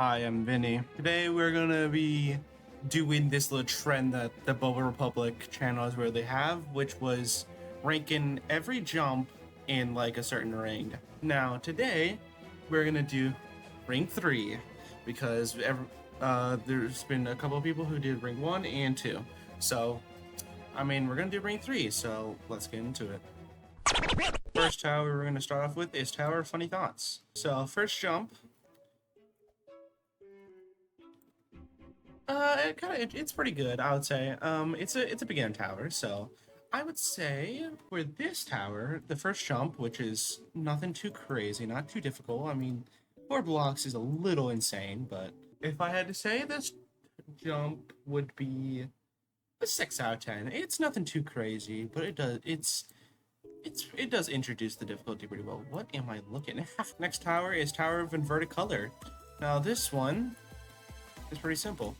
Hi, I'm Vinny. Today we're gonna be doing this little trend that the Boba Republic channels really have, which was ranking every jump in like a certain ring. Now today we're gonna do ring 3 because there's been a couple of people who did ring 1 and 2. So we're gonna do ring 3, so let's get into it. First tower we're gonna start off with is Tower of Funny Thoughts. So first jump, it's pretty good, I would say. It's a beginner tower, so I would say for this tower, the first jump, which is nothing too crazy, not too difficult. I mean, 4 blocks is a little insane, but if I had to say, this jump would be a 6 out of 10. It's nothing too crazy, but it does introduce the difficulty pretty well. What am I looking at? Next tower is Tower of Inverted Color. Now this one is pretty simple.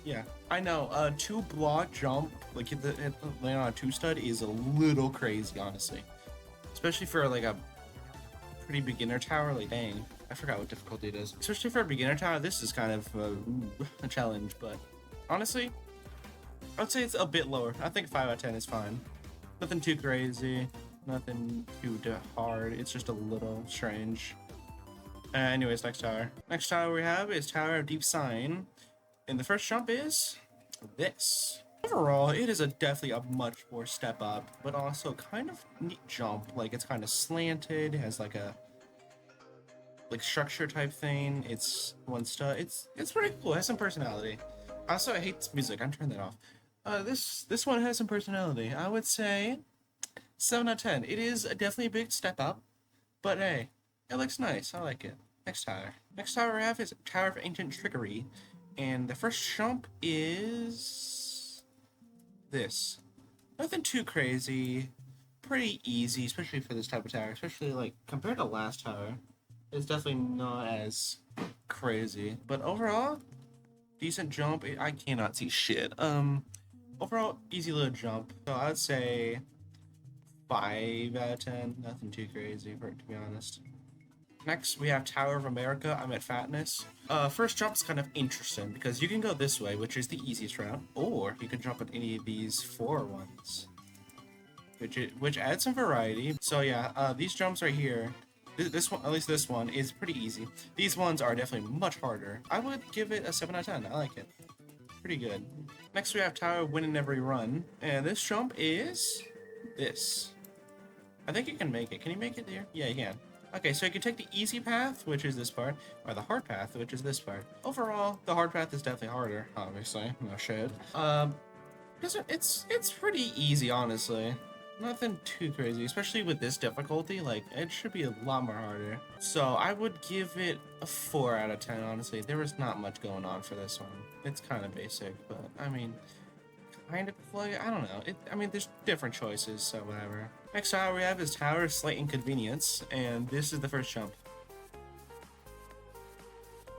Yeah, I know. 2 block jump, like land on a 2 stud, is a little crazy, honestly. Especially for like a pretty beginner tower. Like, dang, I forgot what difficulty it is. Especially for a beginner tower, this is kind of a challenge. But honestly, I would say it's a bit lower. I think 5 out of 10 is fine. Nothing too crazy, nothing too hard. It's just a little strange. Anyways, next tower. Next tower we have is Tower of Deep Sign. And the first jump is this. Overall, it is definitely a much more step up, but also kind of neat jump. Like, it's kind of slanted, has like a structure type thing. It's 1 stud. It's pretty cool. It has some personality. Also, I hate this music. I'm turning that off. This one has some personality. I would say 7 out of 10. It is definitely a big step up, but hey, it looks nice. I like it. Next tower. Next tower we have is Tower of Ancient Trickery. And the first jump is this. Nothing too crazy. Pretty easy, especially for this type of tower. Especially like compared to last tower. It's definitely not as crazy. But overall, decent jump. I cannot see shit. Overall, easy little jump. So I would say 5 out of 10. Nothing too crazy, to be honest. Next, we have Tower of America. I'm at Fatness. First jump is kind of interesting because you can go this way, which is the easiest route, or you can jump at any of these 4 ones, which adds some variety. So yeah, these jumps right here, this one, at least this one, is pretty easy. These ones are definitely much harder. I would give it a 7 out of 10. I like it. Pretty good. Next, we have Tower of Win in Every Run, and this jump is this. I think you can make it. Can you make it there? Yeah, you can. Okay, so you can take the easy path, which is this part, or the hard path, which is this part. Overall, the hard path is definitely harder, obviously. No shit. It's pretty easy, honestly. Nothing too crazy, especially with this difficulty. Like, it should be a lot more harder. So I would give it a 4 out of 10, honestly. There was not much going on for this one. It's kind of basic, but I mean, kind of play. I don't know. There's different choices, so whatever. Next tower we have is Tower of Slight Inconvenience, and this is the first jump.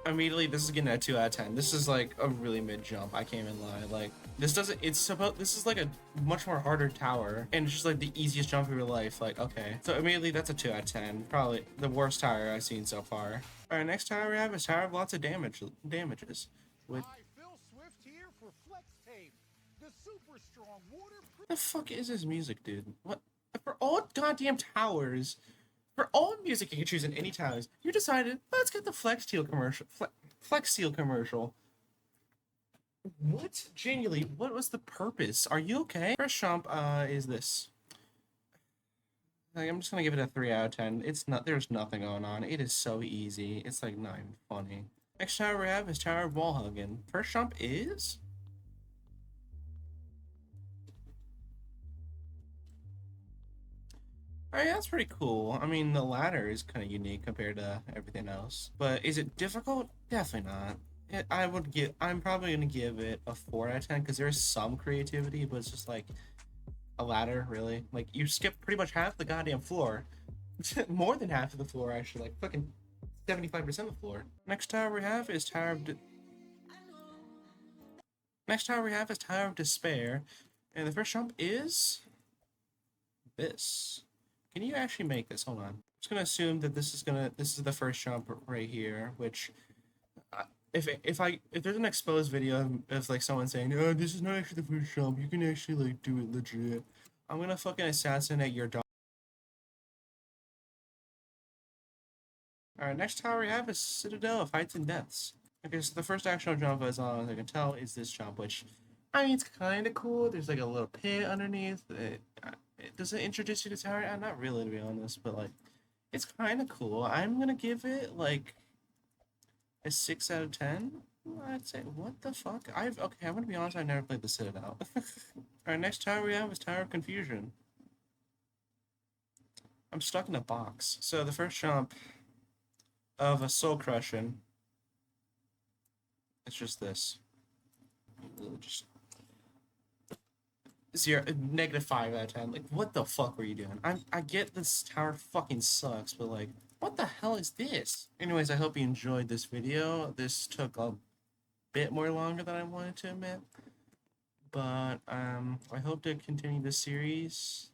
Immediately, this is getting a 2 out of 10. This is like a really mid jump. I can't even lie. Like, this doesn't. This is like a much more harder tower, and it's just like the easiest jump of your life. Like, okay, so immediately that's a 2 out of 10. Probably the worst tower I've seen so far. All right, next tower we have is Tower of Lots of damages. With the fuck is this music, dude? What? For all goddamn towers, for all music you can choose in any towers, you decided, let's get the Flex Steel commercial. Flex Steel commercial. What? Genuinely, what was the purpose? Are you okay? First jump, is this. Like, I'm just gonna give it a 3 out of 10. There's nothing going on. It is so easy. It's like not even funny. Next tower we have is Tower of Wall Hugging. First jump is alright, that's pretty cool. I mean, the ladder is kind of unique compared to everything else. But is it difficult? Definitely not. I'm probably gonna give it a 4 out of 10 because there's some creativity, but it's just like a ladder, really. Like, you skip pretty much half the goddamn floor. More than half of the floor, actually. Like, fucking 75% of the floor. Next tower we have is Tower of Despair. And the first jump is this. Can you actually make this? Hold on. I'm just gonna assume that this is the first jump right here, which if there's an exposed video of like someone saying, "Oh, this is not actually the first jump. You can actually like do it legit," I'm gonna fucking assassinate your dog. All right, next tower we have is Citadel of Heights and Deaths. Okay, so the first actual jump, as long as I can tell, is this jump, which I mean it's kind of cool. There's like a little pit underneath. Does it introduce you to tower? Not really, to be honest, but like it's kind of cool. I'm gonna give it like a 6 out of 10. I'd say, what the fuck? Okay, I'm gonna be honest, I've never played the Citadel. Our next tower we have is Tower of Confusion. I'm stuck in a box. So the first jump of a soul crushing, it's just this. Just -5 out of 10. Like, what the fuck were you doing? I get this tower fucking sucks, but like, what the hell is this? Anyways, I hope you enjoyed this video. This took a bit more longer than I wanted to admit, but I hope to continue this series.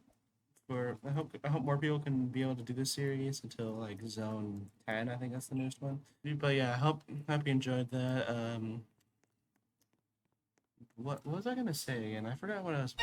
I hope more people can be able to do this series until like zone 10. I think that's the newest one. But yeah, I hope you enjoyed that. What was I gonna say again? I forgot what I was.